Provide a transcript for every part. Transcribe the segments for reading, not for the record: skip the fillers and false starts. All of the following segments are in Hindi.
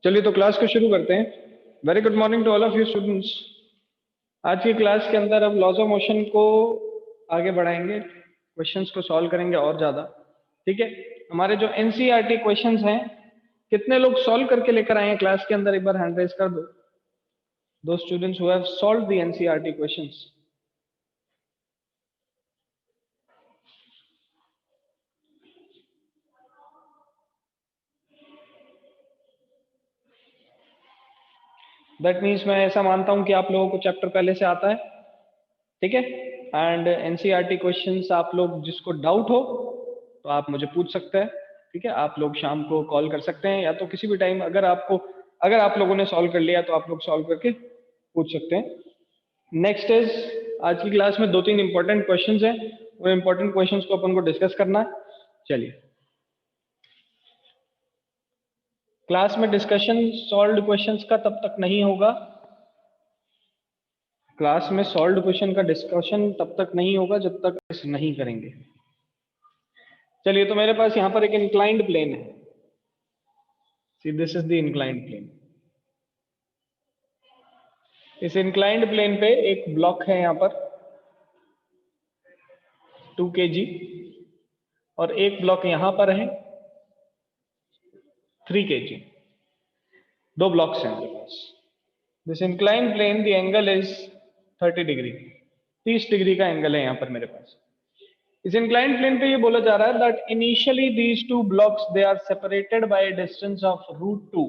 चलिए तो क्लास को शुरू करते हैं। Very good morning to all of you students. आज की क्लास के अंदर अब लॉज ऑफ मोशन को आगे बढ़ाएंगे, क्वेश्चंस को सॉल्व करेंगे और ज्यादा। ठीक है, हमारे जो एनसीईआरटी क्वेश्चंस हैं कितने लोग सॉल्व करके लेकर आए हैं क्लास के अंदर, एक बार हैंड रेज कर दो। दो students who have solved the NCERT questions. That means मैं ऐसा मानता हूं कि आप लोगों को चैप्टर पहले से आता है। ठीक है, एंड एनसीईआरटी क्वेश्चंस आप लोग जिसको डाउट हो तो आप मुझे पूछ सकते हैं। ठीक है, आप लोग शाम को कॉल कर सकते हैं या तो किसी भी टाइम, अगर आप लोगों ने सॉल्व कर लिया तो आप लोग सॉल्व करके पूछ सकते हैं। नेक्स्ट इज, आज की क्लास में 2-3 इंपॉर्टेंट क्वेश्चंस हैं, वो इंपॉर्टेंट क्वेश्चंस को अपन को डिस्कस करना है। चलिए, क्लास में डिस्कशन सॉल्व्ड क्वेश्चंस का तब तक नहीं होगा, क्लास में सॉल्व्ड क्वेश्चन का डिस्कशन तब तक नहीं होगा जब तक इस नहीं करेंगे। चलिए, तो मेरे पास यहाँ पर एक इंक्लाइंड प्लेन है। See, this is the inclined plane. इस इंक्लाइंड प्लेन पे एक ब्लॉक है यहाँ पर 2 kg, और एक ब्लॉक यहाँ पर है 3 kg। दो ब्लॉक्स हैं मेरे पास। This inclined plane, the angle is 30 degree, 30 degree का एंगल है यहाँ पर मेरे पास। इस इंक्लाइंड प्लेन पे ये बोला जा रहा है that initially these two blocks they are separated by a distance of √2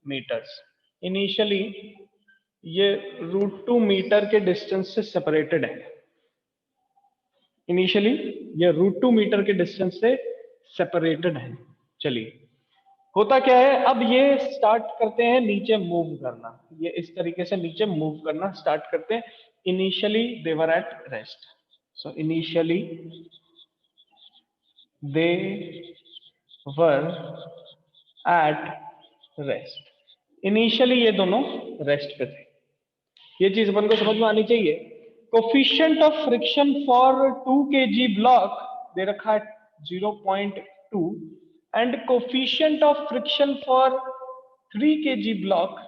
metres. Initially ये √2 मीटर के डिस्टेंस से सेपरेटेड है। इनिशियली ये √2 मीटर के डिस्टेंस से सेपरेटेड है। चलिए, होता क्या है, अब ये स्टार्ट करते हैं नीचे मूव करना, ये इस तरीके से नीचे मूव करना स्टार्ट करते हैं। Initially they were at rest, so initially they were at rest. Initially ये दोनों रेस्ट पे थे। ये चीज अपन को समझ में आनी चाहिए। Coefficient of friction for 2 kg block दे रखा है 0.2, and coefficient of friction for 3 kg block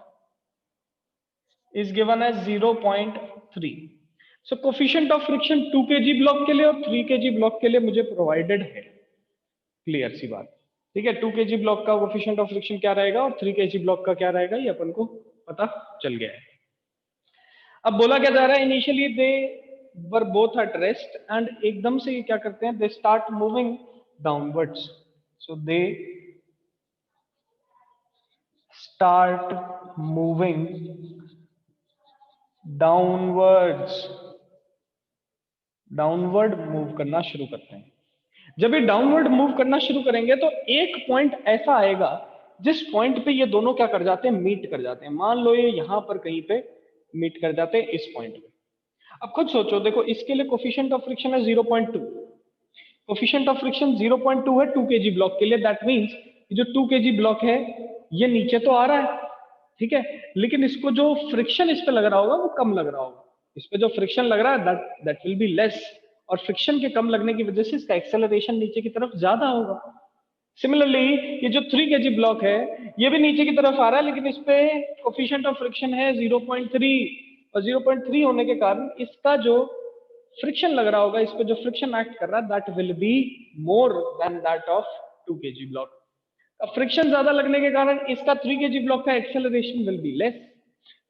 is given as 0.3। So coefficient of friction 2 kg block के लिए और 3 kg ब्लॉक के लिए मुझे प्रोवाइडेड है। क्लियर सी बात। ठीक है, 2 kg ब्लॉक का कोफिशिएंट ऑफ फ्रिक्शन क्या रहेगा और 3 kg ब्लॉक का क्या रहेगा, ये अपन को पता चल गया है। अब बोला क्या जा रहा है, initially they were both at rest, and एकदम से ये क्या करते हैं, they start moving downwards. So they start moving downwards, downward move करना शुरू करते हैं। जब ये डाउनवर्ड मूव करना शुरू करेंगे तो एक पॉइंट ऐसा आएगा जिस पॉइंट पे ये दोनों क्या कर जाते हैं, मीट कर जाते हैं। मान लो ये यहां पर कहीं पे मीट कर जाते हैं इस पॉइंट पे। अब खुद सोचो, देखो इसके लिए कोफिशिएंट ऑफ फ्रिक्शन है 0.2, कोफिशिएंट ऑफ फ्रिक्शन 0.2 है 2 kg ब्लॉक के लिए। दैट मींस जो 2 kg ब्लॉक है ये नीचे तो आ रहा है, ठीक है, लेकिन इसको जो फ्रिक्शन इस पे लग रहा होगा वो कम लग रहा होगा। इस पे जो फ्रिक्शन लग रहा है दैट विल बी लेस, और फ्रिक्शन के कम लगने की वजह से इसका एक्सेलरेशन नीचे की तरफ ज्यादा होगा। सिमिलरली ये जो 3 kg ब्लॉक है ये भी नीचे की तरफ आ रहा है, लेकिन इस पे कोफिशिएंट ऑफ फ्रिक्शन है 0.3, और 0.3 होने के कारण इसका जो फ्रिक्शन लग रहा होगा, इस पे जो फ्रिक्शन एक्ट कर रहा है that will be more than that of 2 kg block. अब फ्रिक्शन ज्यादा लगने के कारण इसका 3 kg ब्लॉक का एक्सेलरेशन विल बी लेस,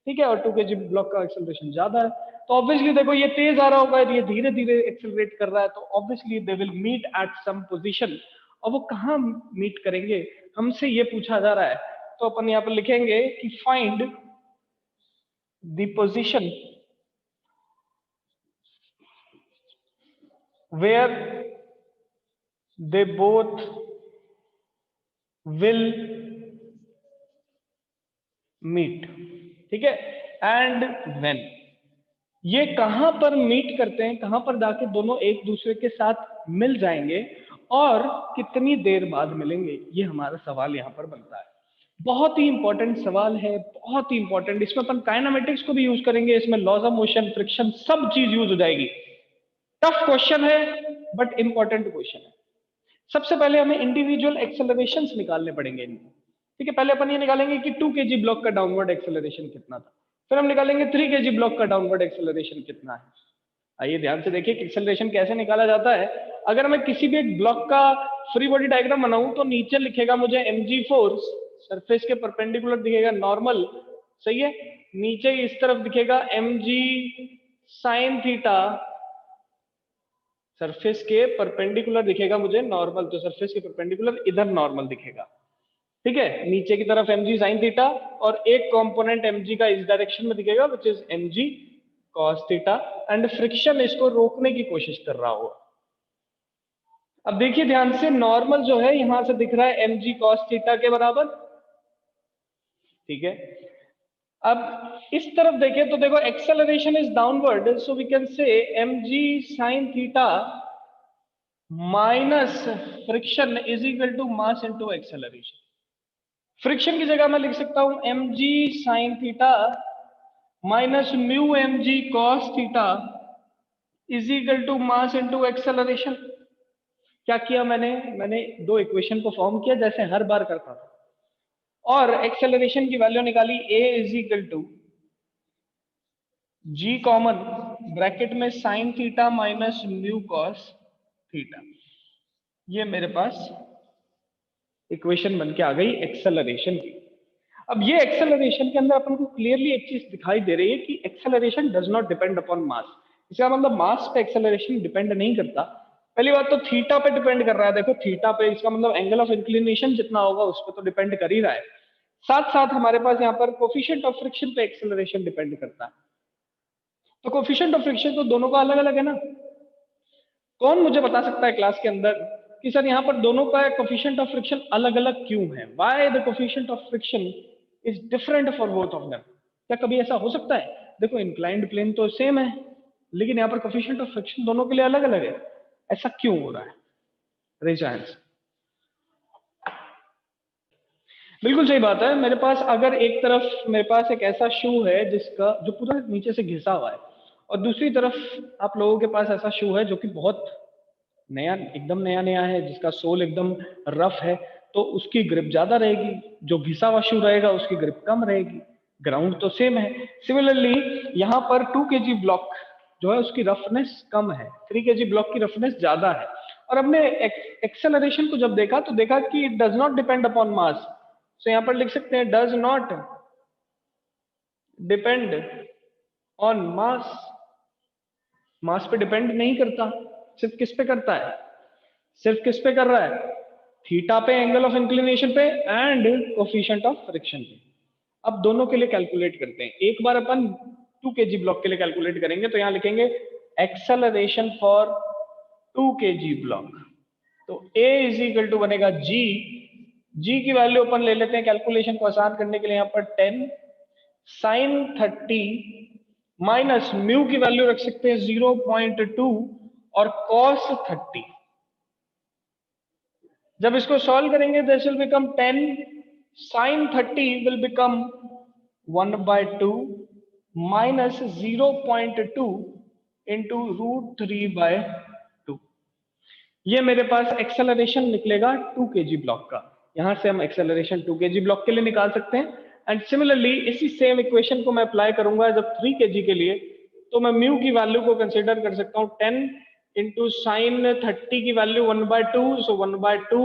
ठीक है, और 2 kg ब्लॉक का एक्सेलरेशन ज्यादा है। तो ऑब्वियसली देखो ये तेज आ रहा होगा, ये धीरे धीरे एक्सेलरेट कर रहा है, तो obviously they will meet at some position. और वो कहां मीट करेंगे, हमसे ये पूछा जा रहा है। तो अपन यहां पर लिखेंगे कि find the position where they both will meet, ठीक है, एंड व्हेन। ये कहां पर मीट करते हैं, कहां पर जाके दोनों एक दूसरे के साथ मिल जाएंगे और कितनी देर बाद मिलेंगे, ये हमारा सवाल यहां पर बनता है। बहुत ही इंपॉर्टेंट सवाल है, बहुत ही इंपॉर्टेंट। इसमें अपन काइनेमेटिक्स को भी यूज करेंगे, इसमें लॉज ऑफ मोशन, फ्रिक्शन, सब चीज यूज हो जाएगी। टफ क्वेश्चन है बट इंपॉर्टेंट क्वेश्चन है। सबसे पहले हमें इंडिविजुअल एक्सेलरेशंस निकालने पड़ेंगे इनमें। ठीक है, पहले अपन ये निकालेंगे कि 2 kg ब्लॉक का डाउनवर्ड एक्सेलरेशन कितना था, फिर हम निकालेंगे 3 kg ब्लॉक का डाउनवर्ड एक्सेलरेशन कितना है। आइए ध्यान से देखिए एक्सेलरेशन कैसे निकाला जाता है। अगर मैं किसी भी एक ब्लॉक का फ्री बॉडी डायग्राम बनाऊं तो नीचे लिखेगा मुझे mg फोर्स, सरफेस के परपेंडिकुलर दिखेगा नॉर्मल, सही है, नीचे इस तरफ दिखेगा mg साइन थीटा, सरफेस के परपेंडिकुलर दिखेगा मुझे नॉर्मल, तो सरफेस के परपेंडिकुलर इधर नॉर्मल दिखेगा, ठीक है, नीचे की तरफ mg साइन थीटा और एक कंपोनेंट mg का इस डायरेक्शन में दिखेगा which is mg cos theta, and friction इसको रोकने की कोशिश कर रहा होगा। अब देखिए ध्यान से, नॉर्मल जो है यहां से दिख रहा है mg cos थीटा के बराबर, ठीक है। अब इस तरफ देखें तो देखो acceleration is downward, so we can say mg sin theta minus friction is equal to mass into acceleration. Friction की जगह मैं लिख सकता हूं mg sin theta minus mu mg cos theta is equal to mass into acceleration. क्या किया मैंने दो इक्वेशन को फॉर्म किया जैसे हर बार करता था, और एक्सेलरेशन की वैल्यू निकाली a is equal to g common bracket में sine theta minus mu cos theta, ये मेरे पास इक्वेशन बन के आ गई एक्सेलरेशन की। अब ये एक्सेलरेशन के अंदर अपन को क्लियरली एक चीज दिखाई दे रही है कि acceleration does not depend upon मास। इसका मतलब मास पे एक्सेलरेशन डिपेंड नहीं करता। पहली बात तो थीटा पे डिपेंड कर रहा है, देखो थीटा पे, इसका मतलब एंगल ऑफ इंक्लिनेशन जितना होगा उस पर तो डिपेंड कर ही रहा है। साथ साथ हमारे पास यहाँ पर कोफिशिएंट ऑफ फ्रिक्शन पे एक्सेलरेशन डिपेंड करता है। तो कोफिशिएंट ऑफ फ्रिक्शन तो दोनों का अलग अलग है ना। कौन मुझे बता सकता है क्लास के अंदर कि सर यहाँ पर दोनों का कोफिशिएंट ऑफ फ्रिक्शन अलग अलग क्यों है? Why the coefficient of friction is different for both of them? क्या कभी ऐसा हो सकता है? देखो इंक्लाइंड प्लेन तो सेम है, लेकिन यहाँ पर कोफिशिएंट ऑफ फ्रिक्शन दोनों के लिए अलग अलग है, ऐसा क्यों हो रहा है? Raise your hands. बिल्कुल सही बात है। मेरे पास अगर एक तरफ मेरे पास एक ऐसा शू है जिसका जो पूरा नीचे से घिसा हुआ है, और दूसरी तरफ आप लोगों के पास ऐसा शू है जो कि बहुत नया, एकदम नया नया है, जिसका सोल एकदम रफ है, तो उसकी ग्रिप ज्यादा रहेगी, जो घिसा हुआ शू रहेगा उसकी ग्रिप कम रहेगी। ग्राउंड तो सेम है। सिमिलरली यहाँ पर 2 kg ब्लॉक जो है उसकी रफनेस कम है, 3 kg ब्लॉक की रफनेस ज्यादा है। और हमने एक्सेलरेशन को जब देखा तो देखा कि it does not depend upon mass. So यहाँ पर लिख सकते हैं does not depend on mass. Mass पे डिपेंड नहीं करता, सिर्फ किस पे करता है? सिर्फ किस पे कर रहा है? थीटा पे, एंगल ऑफ इंक्लिनेशन पे, एंड कोफिशिएंट ऑफ फ्रिक्शन पे। अब दोनों के लिए कैलकुलेट करते हैं। एक बार अपन 2 kg ब्लॉक के लिए कैलकुलेट करेंगे तो यहां लिखेंगे एक्सेलरेशन फॉर 2 kg ब्लॉक। तो A इज इक्वल टू बनेगा जी की वैल्यू अपन ले लेते हैं कैलकुलेशन को आसान करने के लिए, यहां पर 10 साइन 30 माइनस म्यू की वैल्यू रख सकते हैं 0.2 और कॉस 30। जब इसको सॉल्व करेंगे this will become 10 sine 30 will become 1/2 minus 0.2 into √3/2। ये मेरे पास एक्सेलरेशन निकलेगा 2 kg ब्लॉक का। यहां से हम एक्सेलरेशन 2 kg ब्लॉक के लिए निकाल सकते हैं। एंड सिमिलरली इसी सेम इक्वेशन को मैं अप्लाई करूंगा जब 3 kg के लिए, तो मैं म्यू की वैल्यू को कंसीडर कर सकता हूं 10 इंटू साइन 30 की वैल्यू 1/2, सो 1/2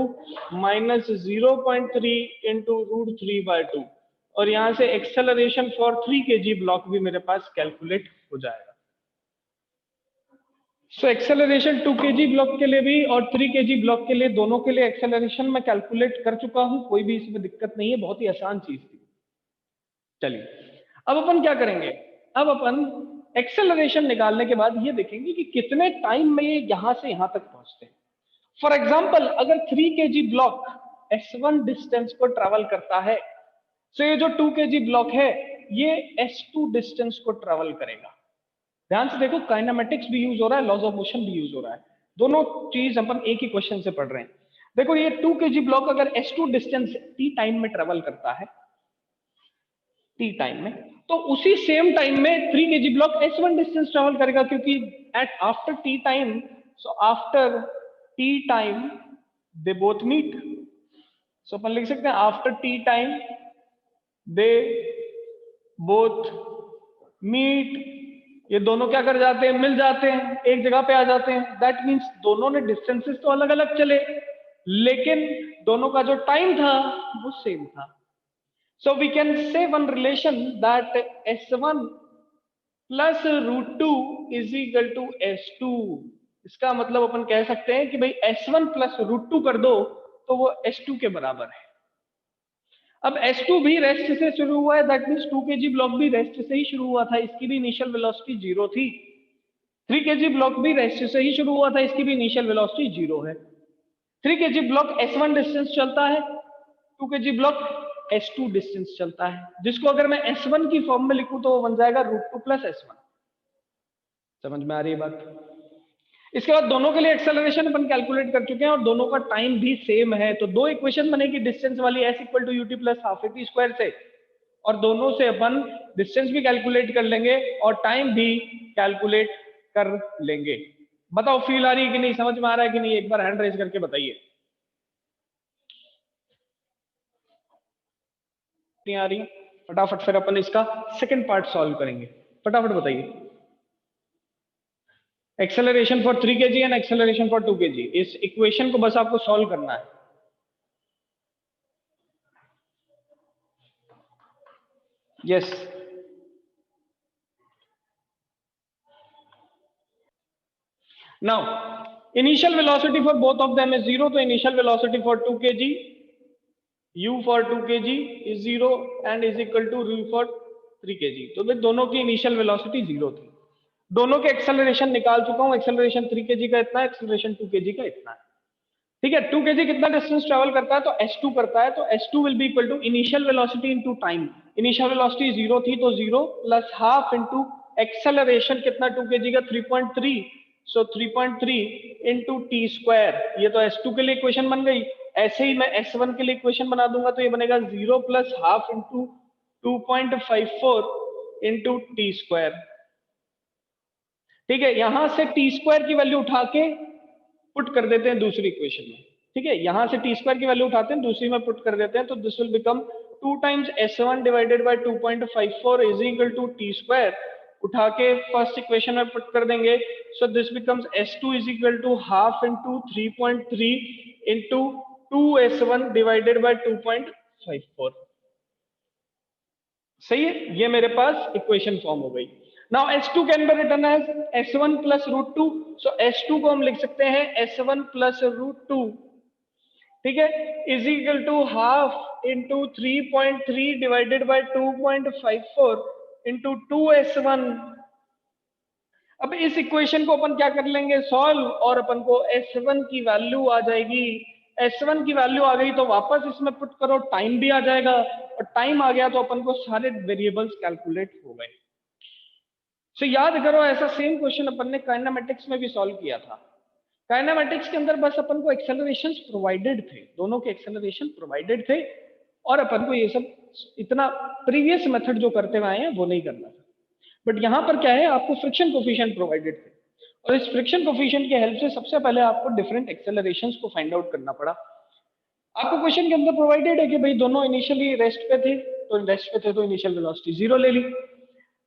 माइनस 0.3 इंटू √3/2, और यहां से एक्सेलरेशन फॉर 3 kg ब्लॉक भी मेरे पास कैलकुलेट हो जाएगा। सो एक्सेलरेशन 2 kg ब्लॉक के लिए भी और 3 kg ब्लॉक के लिए, दोनों के लिए एक्सेलरेशन मैं कैलकुलेट कर चुका हूं, कोई भी इसमें दिक्कत नहीं है, बहुत ही आसान चीज थी। चलिए अब अपन क्या करेंगे, अब अपन एक्सेलरेशन निकालने के बाद ये देखेंगे कि कितने टाइम में ये यहां से यहां तक पहुंचते हैं। फॉर एग्जाम्पल अगर 3 kg ब्लॉक S1 डिस्टेंस को ट्रेवल करता है, तो ये जो 2 kg ब्लॉक है ये S2 डिस्टेंस को ट्रेवल करेगा। ध्यान से देखो, काइनेमेटिक्स भी यूज हो रहा है, लॉज ऑफ मोशन भी यूज हो रहा है, दोनों चीज अपन एक ही क्वेश्चन से पढ़ रहे हैं। देखो ये 2 kg ब्लॉक अगर S2 डिस्टेंस t टाइम में ट्रेवल करता है, t टाइम में, तो उसी सेम टाइम में 3 kg block S1 distance travel करेगा, क्योंकि at after t time, so after t time they both meet. So अपन लिख सकते हैं after T time they both meet, ये दोनों क्या कर जाते हैं, मिल जाते हैं, एक जगह पे आ जाते हैं। दैट मीन्स दोनों ने डिस्टेंसेस तो अलग अलग चले, लेकिन दोनों का जो टाइम था वो सेम था। So we can say one relation that S1 plus √2 is equal to S2। इसका मतलब अपन कह सकते हैं कि भाई S1 प्लस √2 कर दो तो वो S2 के बराबर है। अब S2 भी रेस्ट से शुरू हुआ है, दैट मीन्स 2 kg ब्लॉक भी रेस्ट से ही शुरू हुआ था, इसकी भी इनिशियल वेलोसिटी 0 थी। 3 kg ब्लॉक भी रेस्ट से ही शुरू हुआ था, इसकी भी इनिशियल वेलोसिटी 0 है। 3 kg ब्लॉक S1 डिस्टेंस चलता है, 2 kg ब्लॉक S2 डिस्टेंस चलता है, जिसको अगर मैं S1 की फॉर्म में लिखूं तो वो बन जाएगा √2 प्लस S1। समझ में आ रही है बात? इसके बाद दोनों के लिए एक्सेलरेशन अपन कैलकुलेट कर चुके हैं और दोनों का टाइम भी सेम है, तो दो इक्वेशन बनेगी डिस्टेंस वाली, S equal to ut plus half at square से, और दोनों से अपन डिस्टेंस भी कैलकुलेट कर लेंगे और टाइम भी कैलकुलेट कर लेंगे। बताओ फील आ रही है कि नहीं, समझ में आ रहा है कि नहीं, एक बार हैंड रेज करके बताइए। नहीं आ रही? फटाफट फिर अपन इसका सेकंड पार्ट सॉल्व करेंगे, फटाफट बताइए। Acceleration for 3 kg and acceleration for 2 kg, इस इक्वेशन को बस आपको सॉल्व करना है। Yes now initial velocity for both of them is 0, तो initial velocity for 2 kg u for 2 kg is 0 and is equal to u for 3 kg। तो भाई दोनों की इनिशियल वेलोसिटी 0 थी। दोनों के एक्सेलरेशन निकाल चुका हूं, एक्सेलरेशन 3 kg का इतना है, एक्सेलरेशन 2 kg का इतना है। ठीक है, 2 kg कितना डिस्टेंस ट्रेवल करता है, तो S2 करता है, तो S2 will be equal to initial velocity into time. Initial velocity 0 थी तो 0 प्लस हाफ इनटू एक्सेलरेशन कितना 2 kg का 3.3, सो 3.3 इनटू टी स्क्वायर। ये तो S2 के लिए इक्वेशन बन गई। ऐसे ही मैं S1 के लिए इक्वेशन बना दूंगा, तो ये बनेगा 0 plus half into 2.54 into T square. ठीक है, यहां से टी स्क्वायर की वैल्यू उठा के पुट कर देते हैं दूसरी इक्वेशन में। ठीक है, यहां से टी स्क्वायर की वैल्यू उठाते हैं, दूसरी में पुट कर देते हैं, तो this will become 2 times S1 divided by 2.54 is equal to T square. उठा के फर्स्ट इक्वेशन में पुट कर देंगे, so this becomes S2 is equal to half into 3.3 into 2S1 divided by 2.54। सही है, ये मेरे पास इक्वेशन फॉर्म हो गई। Now S2 can be written as S1 plus √2, so S2 को हम लिख सकते हैं S1 प्लस √2, ठीक है, is equal to half into 3.3 divided by 2.54 into 2S1। अब इस इक्वेशन को अपन क्या कर लेंगे सॉल्व, और अपन को S1 की वैल्यू आ जाएगी। S1 की वैल्यू आ गई तो वापस इसमें पुट करो, टाइम भी आ जाएगा, और टाइम आ गया तो अपन को सारे वेरिएबल्स कैलकुलेट हो गए। सो याद करो, ऐसा सेम क्वेश्चन अपन ने काइनेमेटिक्स में भी सॉल्व किया था। काइनेमेटिक्स के अंदर बस अपन को एक्सेलरेशंस प्रोवाइडेड थे, दोनों के एक्सेलरेशन प्रोवाइडेड थे, और अपन को ये सब इतना प्रीवियस मेथड जो करते हुए आए हैं वो नहीं करना था। बट यहाँ पर क्या है, आपको फ्रिक्शन कोफिशिएंट प्रोवाइडेड थे, और इस फ्रिक्शन कोफिशिएंट की हेल्प से सबसे पहले आपको डिफरेंट एक्सेलरेशंस को फाइंड आउट करना पड़ा। आपको क्वेश्चन के अंदर प्रोवाइडेड है कि भाई दोनों इनिशियली रेस्ट पे थे, तो इनिशियल वेलोसिटी 0 ले ली।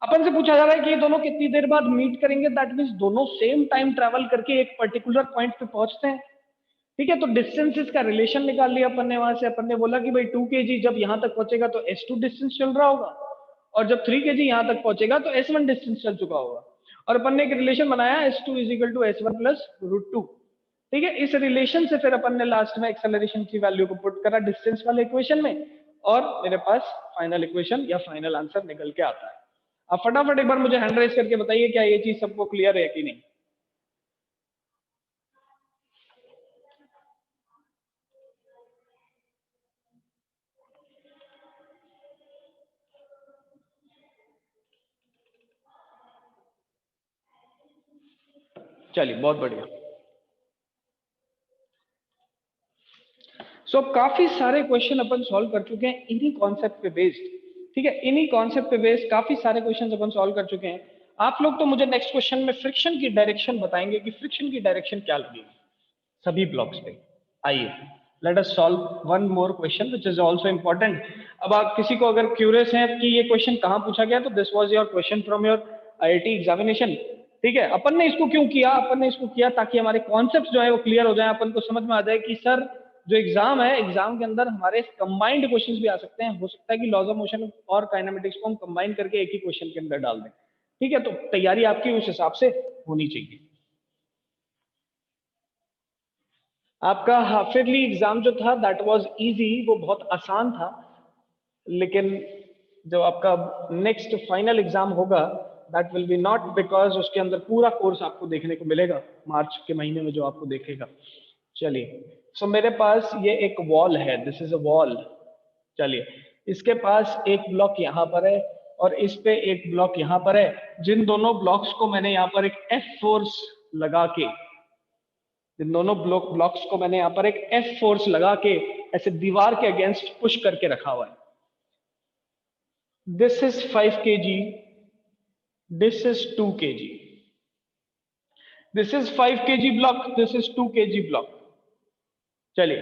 अपन से पूछा जा रहा है कि ये दोनों कितनी देर बाद मीट करेंगे, दैट मींस दोनों सेम टाइम ट्रैवल करके एक पर्टिकुलर पॉइंट पे पहुंचते हैं। ठीक है, तो डिस्टेंसेस का रिलेशन निकाल लिया अपन ने। वहां से अपन ने बोला कि भाई 2 kg जब यहां तक पहुंचेगा तो S2 डिस्टेंस चल रहा होगा, और जब 3 kg यहां तक पहुंचेगा तो S1 डिस्टेंस चल चुका होगा, और अपन ने एक रिलेशन बनाया S2 is equal to S1 plus √2। ठीक है, इस रिलेशन से फिर अपन ने लास्ट में एक्सेलरेशन की वैल्यू को पुट करा डिस्टेंस वाले इक्वेशन में, और मेरे पास फाइनल इक्वेशन या फाइनल आंसर निकल के आता है। आप फटाफट एक बार मुझे हैंड रेज करके बताइए क्या ये चीज सबको क्लियर है कि नहीं। चलिए बहुत बढ़िया। सो काफी सारे क्वेश्चन अपन सॉल्व कर चुके हैं इन्हीं कॉन्सेप्ट पे बेस्ड। ठीक है, इन्हीं कॉन्सेप्ट पे बेस्ड काफी सारे क्वेश्चन अपन सॉल्व कर चुके हैं। आप लोग तो मुझे नेक्स्ट क्वेश्चन में फ्रिक्शन की डायरेक्शन बताएंगे कि फ्रिक्शन की डायरेक्शन क्या लगेगी सभी ब्लॉक्स पे। आइए let us solve one more question which is also important. अब आप किसी को अगर क्यूरियस है कि ये क्वेश्चन कहाँ पूछा गया, तो this was your question from your IIT examination. ठीक है, अपन ने इसको क्यों किया, अपन ने इसको किया ताकि हमारे कॉन्सेप्ट जो है वो क्लियर हो जाए, अपन को समझ में आ जाए कि सर जो एग्जाम है, एग्जाम के अंदर हमारे कंबाइंड क्वेश्चंस भी आ सकते हैं। हो सकता है कि लॉज ऑफ मोशन और काइनेमेटिक्स को हम कंबाइन करके एक ही क्वेश्चन के अंदर डाल दें। ठीक है, तो तैयारी आपकी उस हिसाब से होनी चाहिए। आपका हाफ ईयरली एग्जाम जो था दैट वाज इजी, वो बहुत आसान था। लेकिन जो आपका नेक्स्ट फाइनल एग्जाम होगा that will be not, because उसके अंदर पूरा कोर्स आपको देखने को मिलेगा मार्च के महीने में जो आपको देखेगा। चलिए, सो मेरे पास ये एक वॉल है, दिस इज अ वॉल। चलिए, इसके पास एक ब्लॉक यहाँ पर है और इस पे एक ब्लॉक यहाँ पर है। जिन दोनों ब्लॉक्स को मैंने यहाँ पर एक एफ फोर्स लगा के, जिन दोनों ब्लॉक्स को मैंने यहाँ पर एक एफ फोर्स लगा के ऐसे दीवार के अगेंस्ट पुश करके रखा हुआ है। This is 5 kg, this is 2 kg. This is 5 kg block, this is 2 kg block. चलिए,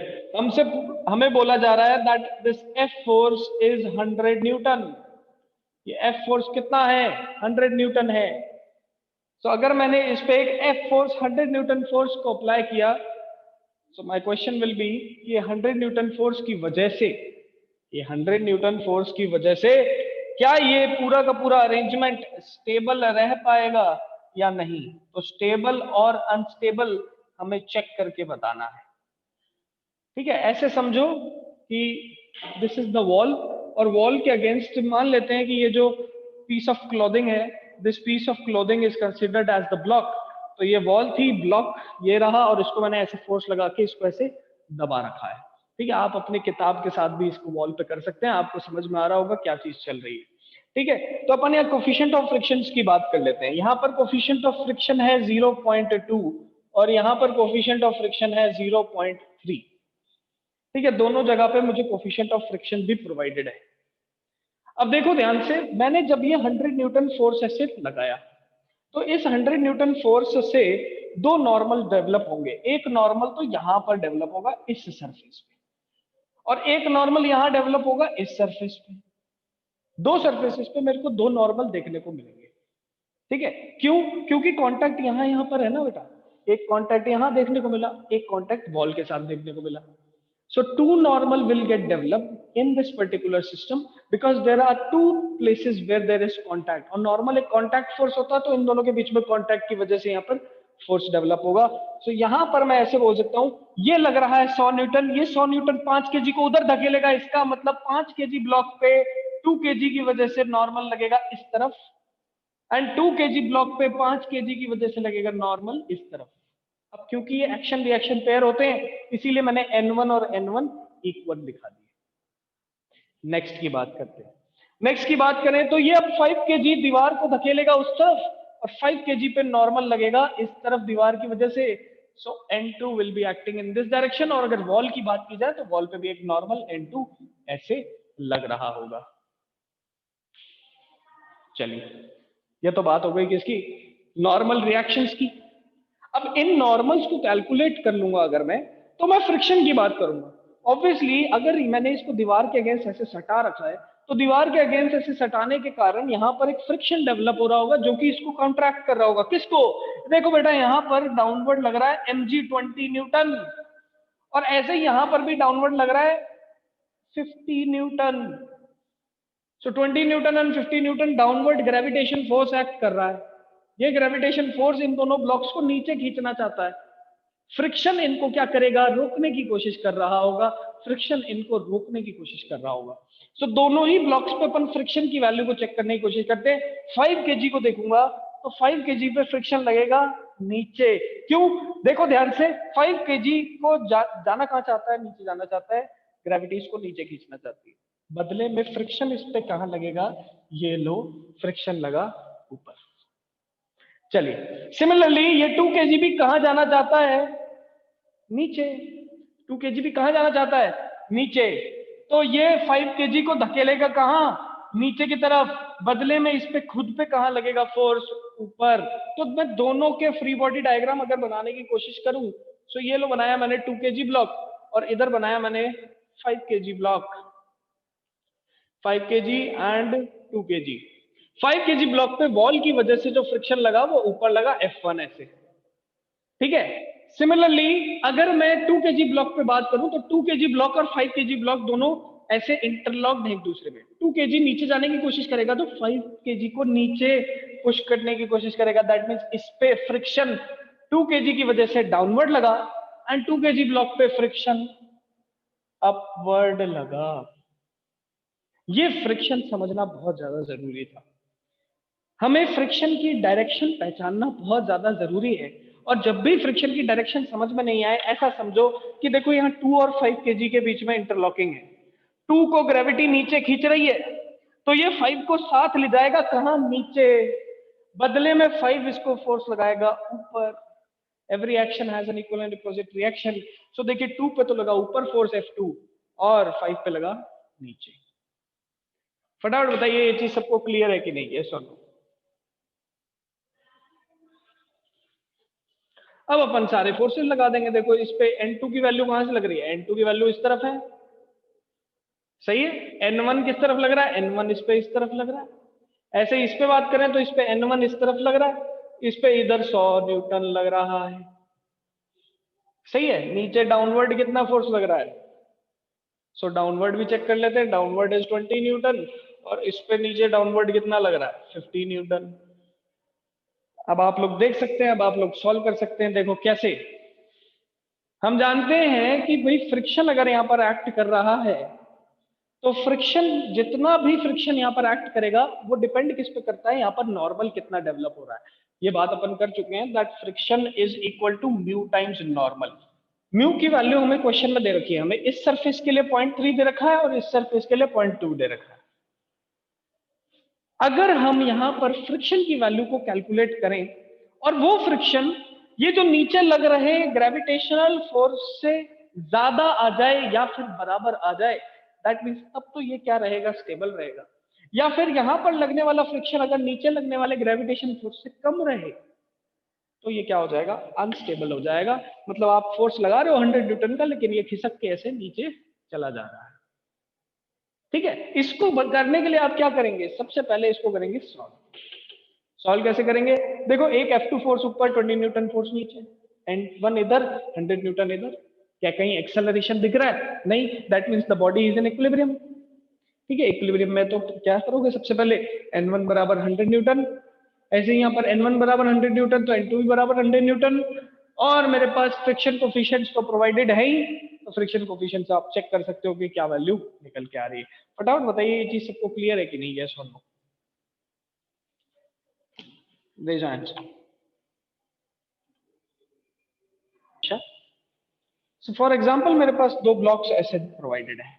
हमें बोला जा रहा है that this F force is 100 Newton. ये F फोर्स कितना है, 100 न्यूटन है। तो अगर मैंने इस पे एक F फोर्स 100 न्यूटन फोर्स को अप्लाई किया, so my question will be ये 100 न्यूटन फोर्स की वजह से, ये 100 न्यूटन फोर्स की वजह से क्या ये पूरा का पूरा अरेंजमेंट स्टेबल रह पाएगा या नहीं। तो स्टेबल और अनस्टेबल हमें चेक करके बताना है। ठीक है, ऐसे समझो कि दिस इज द वॉल, और वॉल के अगेंस्ट मान लेते हैं कि ये जो पीस ऑफ क्लोथिंग है, this piece of clothing is considered as the block. तो ये वॉल थी, ब्लॉक ये रहा, और इसको मैंने ऐसे फोर्स लगा के इसको ऐसे दबा रखा है। ठीक है, आप अपनी किताब के साथ भी इसको वॉल पे कर सकते हैं, आपको समझ में आ रहा होगा क्या चीज चल रही है। ठीक है, तो अपन यहाँ कोफिशिएंट ऑफ फ्रिक्शन की बात कर लेते हैं। यहाँ पर कोफिशिएंट ऑफ फ्रिक्शन है 0.2 और यहाँ पर कोफिशिएंट ऑफ फ्रिक्शन है 0.3। ठीक है, दोनों जगह पे मुझे कोफिशिएंट ऑफ फ्रिक्शन भी प्रोवाइडेड है। अब देखो ध्यान से, मैंने जब ये 100 न्यूटन फोर्स ऐसे लगाया, तो इस 100 न्यूटन फोर्स से दो नॉर्मल डेवलप होंगे। एक नॉर्मल तो यहां पर डेवलप होगा इस सरफेस पे, और एक नॉर्मल यहां डेवलप होगा इस सरफेस पे। दो सरफेसेस पे मेरे को दो नॉर्मल देखने को मिलेंगे। ठीक है, क्यों? क्योंकि कांटेक्ट यहां पर है ना बेटा, एक कांटेक्ट यहां देखने को मिला, एक कांटेक्ट वॉल के साथ देखने को मिला। So two normal will get developed in this particular system because there are two places where there is contact. और normal एक contact force होता है, तो इन दोनों के बीच में contact की वजह से यहाँ पर force develop होगा। So यहाँ पर मैं ऐसे बोल सकता हूँ, ये लग रहा है 100 न्यूटन, ये 100 न्यूटन 5 केजी को उधर धकेलेगा, इसका मतलब 5 केजी ब्लॉक पे 2 केजी की वजह से नॉर्मल लगेगा इस तरफ, एंड 2 केजी ब्लॉक पे 5 केजी की वजह से लगेगा नॉर्मल इस तरफ। अब क्योंकि ये एक्शन रिएक्शन पेयर होते हैं, इसीलिए मैंने N1 और N1 इक्वल दिखा दिए। नेक्स्ट की बात करते हैं। नेक्स्ट की बात करें तो ये अब 5 केजी दीवार को धकेलेगा उस तरफ, और 5 केजी पे नॉर्मल लगेगा इस तरफ दीवार की वजह से। सो N2 will be acting in this direction, और अगर वॉल की बात की जाए तो वॉल पे भी एक नॉर्मल N2 ऐसे लग रहा होगा। चलिए, ये तो बात हो गई किसकी, नॉर्मल रिएक्शंस की। अब इन नॉर्मल्स को कैलकुलेट कर लूंगा अगर मैं, तो मैं फ्रिक्शन की बात करूंगा। ऑब्वियसली अगर मैंने इसको दीवार के अगेंस्ट ऐसे सटा रखा है, तो दीवार के अगेंस्ट ऐसे सटाने के कारण यहाँ पर एक फ्रिक्शन डेवलप हो रहा होगा जो कि इसको कॉन्ट्रैक्ट कर रहा होगा। किसको? देखो बेटा, यहाँ पर डाउनवर्ड लग रहा है mg 20 न्यूटन, और ऐसे ही यहाँ पर भी डाउनवर्ड लग रहा है 50 Newton. So 20 Newton and 50 Newton downward gravitation force act कर रहा है। ये ग्रेविटेशन फोर्स इन दोनों ब्लॉक्स को नीचे खींचना चाहता है। फ्रिक्शन इनको क्या करेगा, रोकने की कोशिश कर रहा होगा। फ्रिक्शन इनको रोकने की कोशिश कर रहा होगा। सो दोनों ही ब्लॉक्स पे अपन फ्रिक्शन की वैल्यू को चेक करने की कोशिश करते हैं। 5 केजी को देखूंगा तो 5 केजी पे फ्रिक्शन लगेगा नीचे। क्यों? देखो ध्यान से, 5 केजी को जाना कहाँ चाहता है, नीचे जाना चाहता है, ग्रेविटी इसको नीचे खींचना चाहती है। बदले में फ्रिक्शन इस पे कहां लगेगा, ये लो फ्रिक्शन लगा ऊपर। चलिए, सिमिलरली ये 2 केजी भी कहां जाना चाहता है, नीचे। 2 केजी भी कहां जाना चाहता है, नीचे। तो ये 5 केजी को धकेलेगा कहां, नीचे की तरफ। बदले में इस पे खुद पे कहां लगेगा फोर्स, ऊपर। तो मैं दोनों के फ्री बॉडी डायग्राम अगर बनाने की कोशिश करूं, तो ये लो बनाया मैंने 2 केजी ब्लॉक, और इधर बनाया मैंने 5 kg block, 5 kg and 2 kg। 5 kg block पे वॉल की वजह से जो फ्रिक्शन लगा वो ऊपर लगा F1 ऐसे, ठीक है। सिमिलरली अगर मैं 2 kg ब्लॉक पे बात करूं तो 2 kg ब्लॉक और 5 kg ब्लॉक दोनों ऐसे इंटरलॉक्ड हैं एक दूसरे में। 2 kg नीचे जाने की कोशिश करेगा तो 5 kg को नीचे पुश करने की कोशिश करेगा। दैट मींस इस पे फ्रिक्शन 2 kg की वजह से डाउनवर्ड लगा एंड 2 kg ब्लॉक पे फ्रिक्शन अपवर्ड लगा। ये फ्रिक्शन समझना बहुत ज्यादा जरूरी था। हमें फ्रिक्शन की डायरेक्शन पहचानना बहुत ज्यादा जरूरी है। और जब भी फ्रिक्शन की डायरेक्शन समझ में नहीं आए, ऐसा समझो कि देखो यहाँ 2 और 5 kg के बीच में इंटरलॉकिंग है। 2 को ग्रेविटी नीचे खींच रही है तो ये 5 को साथ ले जाएगा, कहां? नीचे। बदले में 5 इसको फोर्स लगाएगा ऊपर। Every action has an equal and opposite reaction. So देखिए 2 पे तो लगा ऊपर फोर्स F2 और 5 पे लगा नीचे। फटाफट बताइए ये चीज सबको क्लियर है कि नहीं? ये सुनो, अब अपन सारे फोर्सेस लगा देंगे। देखो इस पे N2 की वैल्यू कहां से लग रही है? N2 की वैल्यू इस तरफ है, सही है। N1 किस तरफ लग रहा है? N1 इस पे इस तरफ लग रहा है। ऐसे इस पे बात करें तो इस पे N1 इस तरफ लग रहा है, इस पे इधर 100 न्यूटन लग रहा है, सही है। नीचे डाउनवर्ड कितना फोर्स लग रहा है? सो डाउनवर्ड भी चेक कर लेते हैं। डाउनवर्ड इज 20 न्यूटन और इस पे नीचे डाउनवर्ड कितना लग रहा है? 50 न्यूटन। अब आप लोग देख सकते हैं, अब आप लोग सॉल्व कर सकते हैं। देखो कैसे। हम जानते हैं कि भाई फ्रिक्शन अगर यहाँ पर एक्ट कर रहा है तो फ्रिक्शन, जितना भी फ्रिक्शन यहाँ पर एक्ट करेगा वो डिपेंड किस पे करता है? यहाँ पर नॉर्मल कितना डेवलप हो रहा है। ये बात अपन कर चुके हैं that friction is equal to mu times normal. Mu की वैल्यू हमें क्वेश्चन में दे रखी है। हमें इस सरफेस के लिए 0.3 दे रखा है और इस सरफेस के लिए 0.2 दे रखा है। अगर हम यहां पर फ्रिक्शन की वैल्यू को कैलकुलेट करें और वो फ्रिक्शन ये जो नीचे लग रहे ग्रेविटेशनल फोर्स से ज्यादा आ जाए या फिर बराबर आ जाए, दैट मींस तब तो ये क्या रहेगा? स्टेबल रहेगा। या फिर यहां पर लगने वाला फ्रिक्शन अगर नीचे लगने वाले ग्रेविटेशन फोर्स से कम रहे तो ये क्या हो जाएगा? अनस्टेबल हो जाएगा। मतलब आप फोर्स लगा रहे हो 100 न्यूटन का, लेकिन ये खिसक के ऐसे नीचे चला जा रहा है, ठीक है। इसको करने के लिए आप क्या करेंगे? सबसे पहले इसको करेंगे सॉल्व। सॉल्व कैसे करेंगे? देखो एक F2 फोर्स ऊपर, 20 न्यूटन फोर्स नीचे, N1 इधर, 100 न्यूटन इधर। क्या कहीं एक्सेलरेशन दिख रहा है? नहीं। That means the body is in equilibrium, ठीक है। इक्विलिब्रियम में तो क्या करोगे? सबसे पहले N1 बराबर 100 न्यूटन, ऐसे ही यहाँ पर N1 बराबर 100 न्यूटन तो N2 भी बराबर 100 न्यूटन। और मेरे पास फ्रिक्शन कोफिशिएंट्स तो प्रोवाइडेड है ही, तो फ्रिक्शन कोफिशिएंट्स आप चेक कर सकते हो कि क्या वैल्यू निकल के आ रही है। फटाफट बताइए ये चीज सबको क्लियर है कि नहीं? यस और नो, रेज आंसर। अच्छा, सो फॉर एग्जांपल मेरे पास दो ब्लॉक्स ऐसे प्रोवाइडेड है।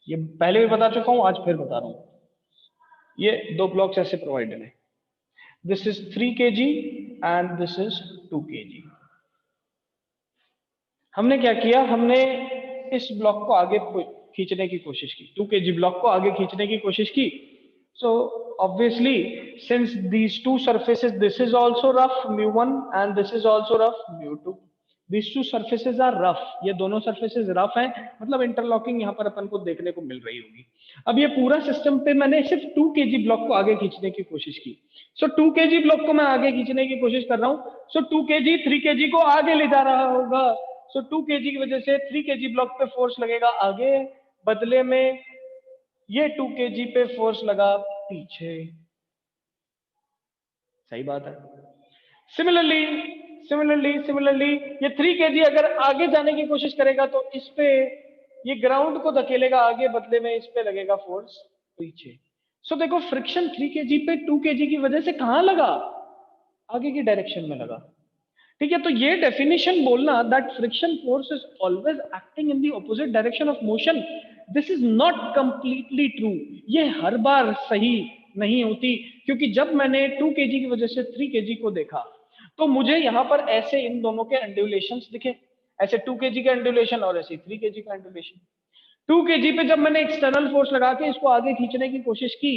ये पहले भी बता चुका हूं, आज फिर बता रहा हूं। ये दो ब्लॉक्स ऐसे प्रोवाइडेड है। This is 3 kg and this is 2 kg। हमने क्या किया? हमने इस ब्लॉक को आगे खींचने की कोशिश की, 2 kg ब्लॉक को आगे खींचने की कोशिश की। So obviously since these two surfaces, this is also rough μ1 and this is also rough μ2, these two surfaces are rough. ये दोनों सरफेसेस रफ हैं, मतलब इंटरलॉकिंग यहाँ पर अपन को देखने को मिल रही होगी। अब ये पूरा सिस्टम पे मैंने सिर्फ 2 kg ब्लॉक को आगे खींचने की कोशिश की। सो 2 kg ब्लॉक को मैं आगे खींचने की कोशिश कर रहा हूँ। सो 2 kg 3 kg को आगे ले जा रहा होगा। सो 2 kg की वजह से 3 kg ब्लॉक पे फोर्स लगेगा आगे, बदले में ये 2 kg पे फोर्स लगा पीछे। सही बात है। सिमिलरली सिमिलरली ये 3 kg अगर आगे जाने की कोशिश करेगा तो इस पे ये ग्राउंड को धकेलेगा आगे, बदले में इस पे लगेगा फोर्स पीछे। सो देखो फ्रिक्शन 3 kg पे 2 kg की वजह से कहां लगा? आगे की डायरेक्शन में लगा, ठीक है। तो ये डेफिनेशन बोलना that friction force is always acting in the opposite direction of motion, this is not completely true. ये हर बार सही नहीं होती, क्योंकि जब मैंने 2 kg की वजह से 3 kg को देखा तो मुझे यहाँ पर ऐसे इन दोनों के एंडुलेशंस दिखे, ऐसे 2 kg का एंडुलेशन और ऐसे 3 kg का एंडुलेशन। 2 kg पे जब मैंने एक्सटर्नल फोर्स लगा के इसको आगे खींचने की कोशिश की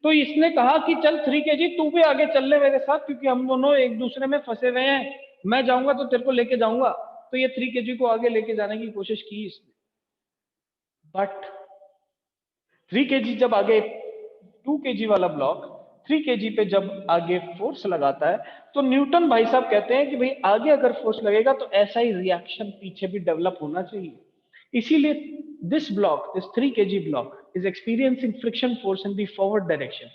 तो इसने कहा कि चल 3 kg तू भी आगे चल ले मेरे साथ, क्योंकि हम दोनों एक दूसरे में फंसे हुए हैं, मैं जाऊंगा तो तेरे को लेके जाऊंगा। तो ये 3 kg को आगे लेके जाने की कोशिश की इसने, बट 3 kg जब आगे 2 kg वाला ब्लॉक 3 kg पे जब आगे फोर्स लगाता है, तो न्यूटन भाई साहब कहते हैं कि भाई आगे अगर फोर्स लगेगा तो ऐसा ही रिएक्शन पीछे भी डेवलप होना चाहिए। इसीलिए this block, this 3 kg block is experiencing friction force in the forward direction,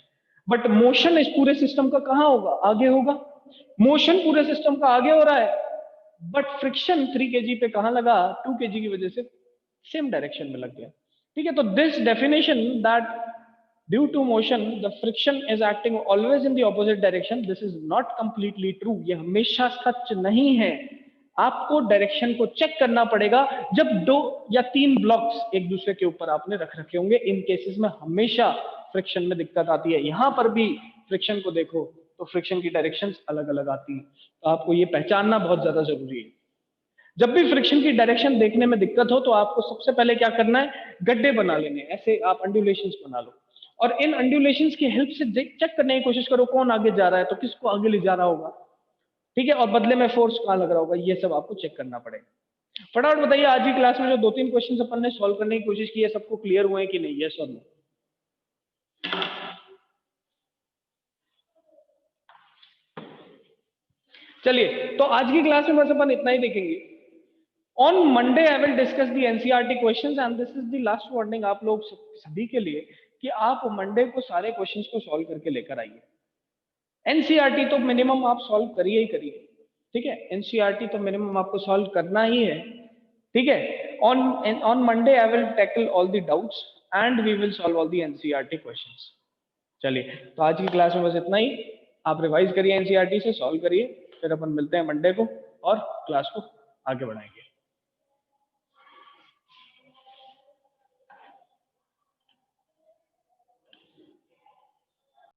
but motion इस पूरे सिस्टम का कहां होगा? आगे होगा। मोशन पूरे सिस्टम का आगे हो रहा है, बट फ्रिक्शन 3 kg पे कहां लगा? 2 kg की वजह से सेम डायरेक्शन में लग गया। ठीक है, तो this definition that due to motion the friction is acting always in the opposite direction, this is not completely true. ये हमेशा सच नहीं है। आपको डायरेक्शन को चेक करना पड़ेगा जब 2 या 3 ब्लॉक्स एक दूसरे के ऊपर आपने रख रखे होंगे। इन केसेस में हमेशा फ्रिक्शन में दिक्कत आती है। यहां पर भी फ्रिक्शन को देखो तो फ्रिक्शन की डायरेक्शंस अलग अलग आती है, तो आपको ये पहचानना बहुत ज्यादा जरूरी है। जब भी फ्रिक्शन की डायरेक्शन देखने में दिक्कत हो तो आपको सबसे पहले क्या करना है? गड्ढे बना लेने, ऐसे आप अंडुलेशंस बना लो, और इन अंडुलेशंस की हेल्प से चेक करने की कोशिश करो कौन आगे जा रहा है, तो किसको आगे ले जा रहा होगा। ठीक है, और बदले में फोर्स कहां लग रहा होगा, ये सब आपको चेक करना पड़ेगा। फटाफट बताइए, आज की क्लास में जो 2-3 क्वेश्चन अपन ने सॉल्व करने की कोशिश की है, सबको क्लियर हुए कि नहीं? यस और नो? चलिए, तो आज की क्लास में बस अपन इतना ही देखेंगे। On Monday I will discuss the NCERT questions and this is the last warning आप लोग सभी के लिए कि आप मंडे को सारे क्वेश्चंस को सॉल्व करके लेकर आइए। एनसीईआरटी तो मिनिमम आप सॉल्व करिए ही करिए। ठीक है, एनसीईआरटी तो मिनिमम आपको सॉल्व करना ही है। ठीक है, on Monday I will tackle all the doubts and we will solve all the NCERT questions. चलिए, तो आज की क्लास में बस इतना ही। आप रिवाइज करिए, एनसीईआरटी से सॉल्व करिए, फिर अपन मिलते हैं मंडे को और क्लास को आगे बढ़ाएंगे।